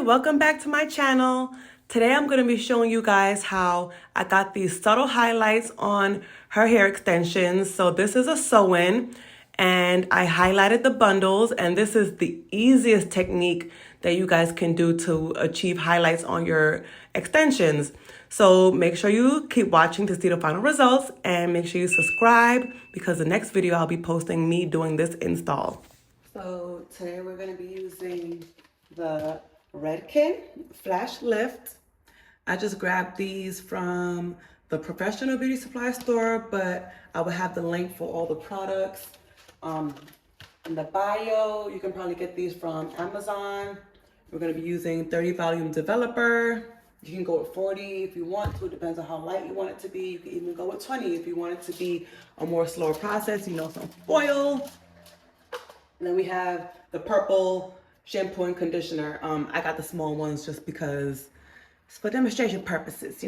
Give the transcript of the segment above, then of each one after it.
welcome back to my channel. Today I'm going to be showing you guys how I got these subtle highlights on her hair extensions. So this is a sew-in and I highlighted the bundles, and this is the easiest technique that you guys can do to achieve highlights on your extensions. So make sure you keep watching to see the final results, and make sure you subscribe because the next video I'll be posting me doing this install. So today we're going to be using the Redken Flash Lift. I just grabbed these from the Professional Beauty Supply store, but I will have the link for all the products in the bio. You can probably get these from Amazon. We're going to be using 30 volume developer. You can go with 40 if you want to. It depends on how light you want it to be. You can even go with 20 if you want it to be a more slower process, some foil. And then we have the purple shampoo and conditioner. I got the small ones just because it's for demonstration purposes,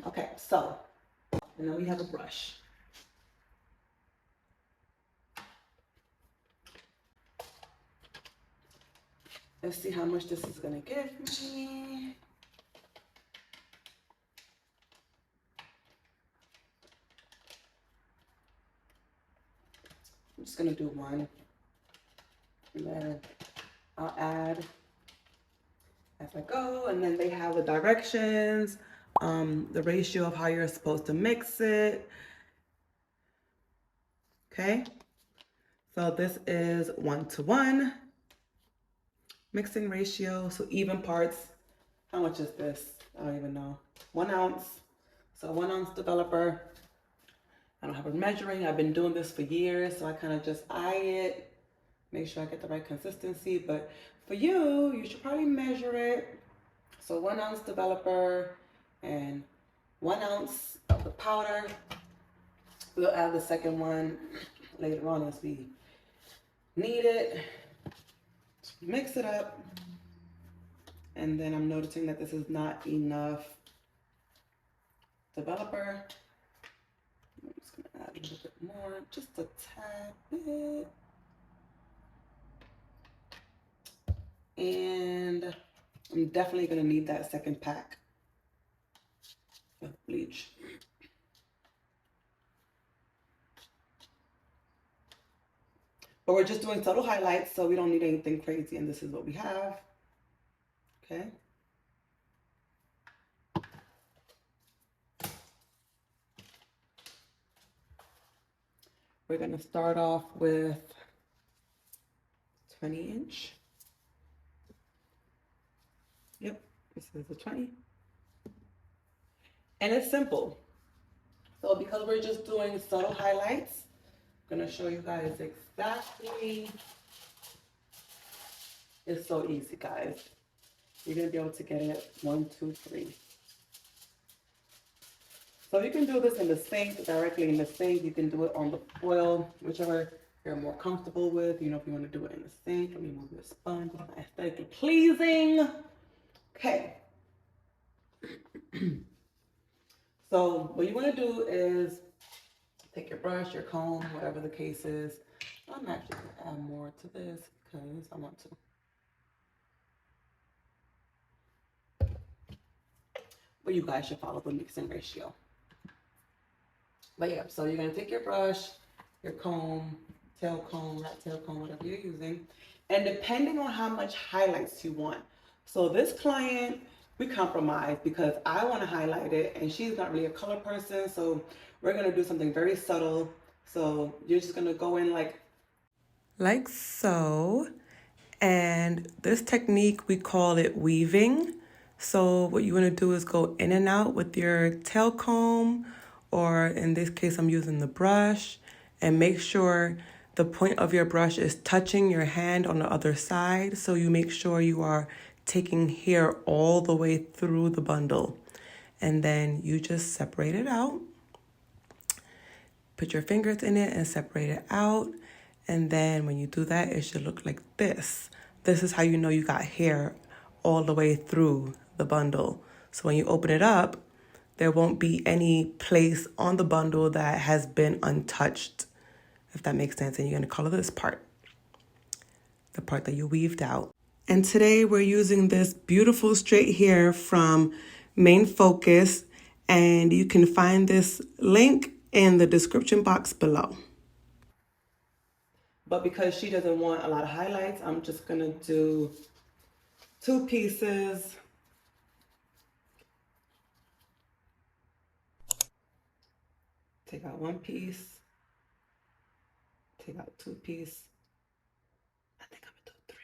Okay, so, and then we have a brush. Let's see how much this is gonna give me. I'm just gonna do one. And then I'll add as I go. And then they have the directions, the ratio of how you're supposed to mix it. Okay, so this is 1:1 mixing ratio, so even parts. How much is this? I don't even know. 1 ounce. So 1 ounce developer. I don't have a measuring. I've been doing this for years, so I kind of just eye it. Make sure I get the right consistency, but for you should probably measure it. So 1 ounce developer and 1 ounce of the powder. We'll add the second one later on as we need it. Mix it up. And then I'm noticing that this is not enough developer. I'm just gonna add a little bit more, just a tad bit. And I'm definitely gonna need that second pack of bleach. But we're just doing subtle highlights, so we don't need anything crazy, and this is what we have. Okay. We're gonna start off with 20-inch. Yep, this is a 20. And it's simple. So because we're just doing subtle highlights, I'm gonna show you guys exactly. It's so easy, guys. You're gonna be able to get it 1, 2, 3. So you can do this in the sink, directly in the sink. You can do it on the foil, whichever you're more comfortable with. If you want to do it in the sink. Let me move this sponge. It's not aesthetically pleasing. Okay. So what you want to do is take your brush, your comb, whatever the case is. I'm actually going to add more to this because I want to. But you guys should follow the mixing ratio. But yeah, so you're going to take your brush, your comb, tail comb, rat tail comb, whatever you're using. And depending on how much highlights you want. So this client, we compromised because I want to highlight it and she's not really a color person. So we're going to do something very subtle. So you're just going to go in like so. And this technique, we call it weaving. So what you want to do is go in and out with your tail comb, or in this case, I'm using the brush, and make sure the point of your brush is touching your hand on the other side. So you make sure you are taking hair all the way through the bundle. And then you just separate it out. Put your fingers in it and separate it out. And then when you do that, it should look like this. This is how you know you got hair all the way through the bundle. So when you open it up, there won't be any place on the bundle that has been untouched, if that makes sense. And you're going to color this part, the part that you weaved out. And today we're using this beautiful straight hair from Main Focus, and you can find this link in the description box below. But because she doesn't want a lot of highlights, I'm just gonna do 2 pieces. Take out 1 piece, take out 2 pieces. I think I'm gonna do 3.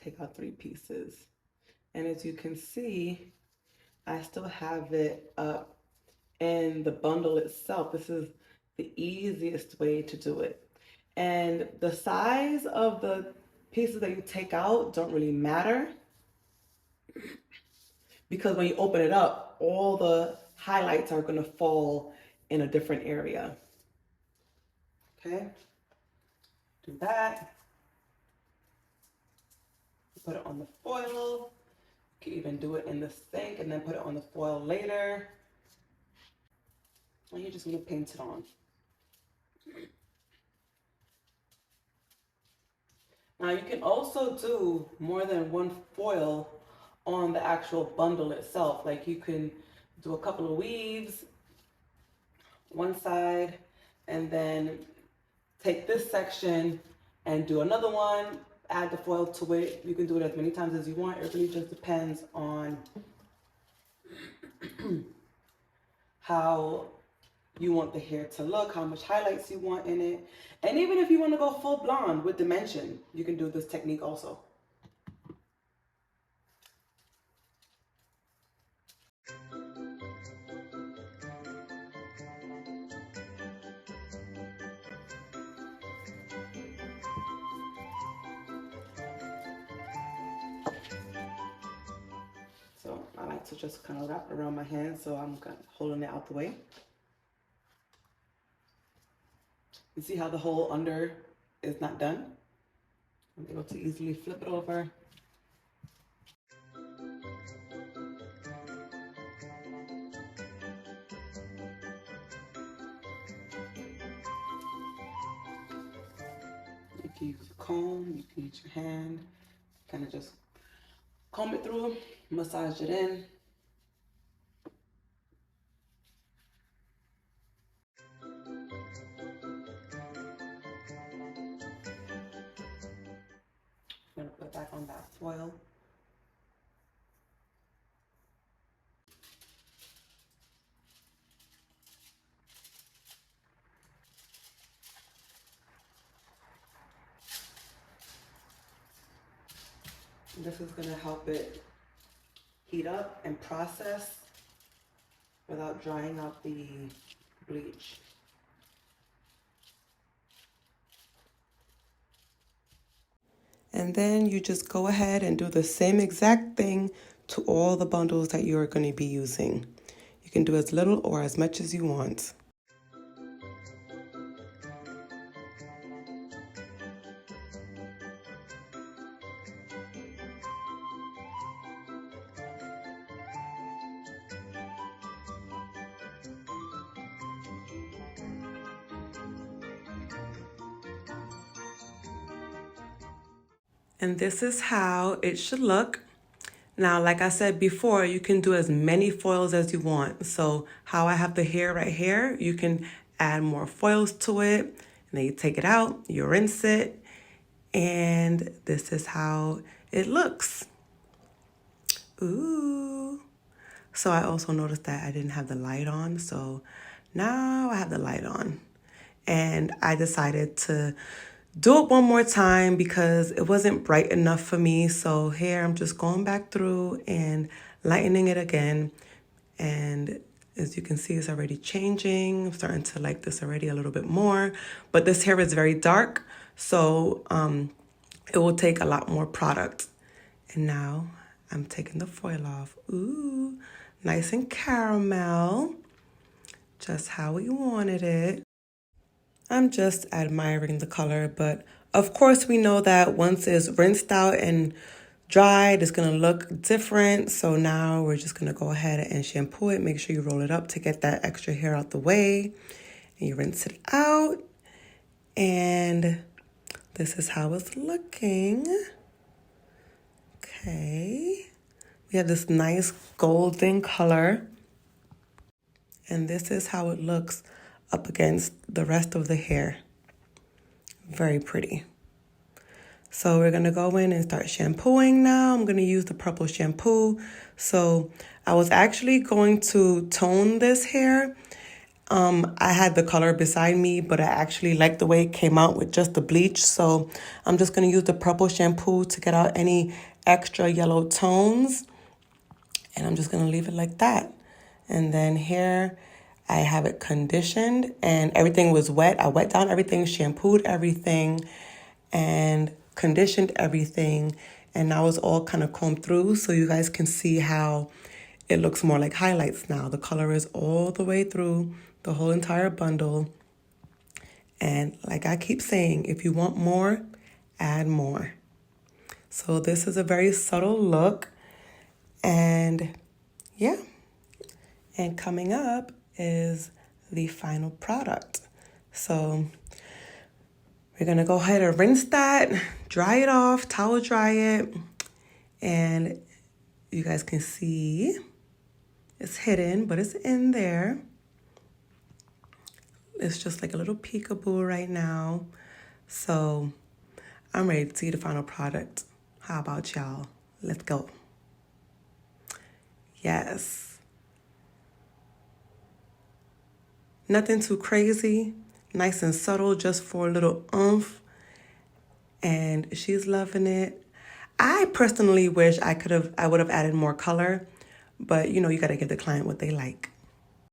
Take out 3 pieces. And as you can see, I still have it up in the bundle itself. This is the easiest way to do it. And the size of the pieces that you take out don't really matter, because when you open it up, all the highlights are going to fall in a different area. Okay, do that. Put it on the foil. You can even do it in the sink and then put it on the foil later. And you're just going to paint it on. Now you can also do more than 1 foil on the actual bundle itself. Like you can do a couple of weaves, one side, and then take this section and do another one, add the foil to it. You can do it as many times as you want. It really just depends on how you want the hair to look, how much highlights you want in it. And even if you want to go full blonde with dimension, you can do this technique also. So I like to just kind of wrap it around my hand, so I'm kind of holding it out the way. You see how the whole under is not done? I'm able to easily flip it over. You can use a comb, you can use your hand, kind of just comb it through, massage it in. I'm gonna put it back on that foil. This is gonna help it heat up and process without drying out the bleach. And then you just go ahead and do the same exact thing to all the bundles that you're going to be using. You can do as little or as much as you want. And this is how it should look. Now, like I said before, you can do as many foils as you want. So how I have the hair right here, you can add more foils to it. And then you take it out, you rinse it, and this is how it looks. Ooh. So I also noticed that I didn't have the light on. So now I have the light on. And I decided to do it one more time because it wasn't bright enough for me. So here I'm just going back through and lightening it again. And as you can see, it's already changing. I'm starting to like this already a little bit more. But this hair is very dark, so it will take a lot more product. And now I'm taking the foil off. Ooh, nice and caramel. Just how we wanted it. I'm just admiring the color, but of course we know that once it's rinsed out and dried, it's gonna look different. So now we're just gonna go ahead and shampoo it. Make sure you roll it up to get that extra hair out the way. And you rinse it out. And this is how it's looking. Okay. We have this nice golden color. And this is how it looks up against the rest of the hair. Very pretty. So we're going to go in and start shampooing now. I'm going to use the purple shampoo. So I was actually going to tone this hair. I had the color beside me, but I actually like the way it came out with just the bleach. So I'm just going to use the purple shampoo to get out any extra yellow tones. And I'm just going to leave it like that. And then here I have it conditioned and everything was wet. I wet down everything, shampooed everything, and conditioned everything. And now it's all kind of combed through so you guys can see how it looks more like highlights now. The color is all the way through the whole entire bundle. And like I keep saying, if you want more, add more. So this is a very subtle look. And yeah. And coming up is the final product. So we're going to go ahead and rinse that, dry it off, towel dry it. And you guys can see it's hidden, but it's in there. It's just like a little peekaboo right now. So I'm ready to see the final product. How about y'all? Let's go. Yes. Nothing too crazy. Nice and subtle, just for a little oomph. And she's loving it. I personally wish I would have added more color, but you know, you got to give the client what they like.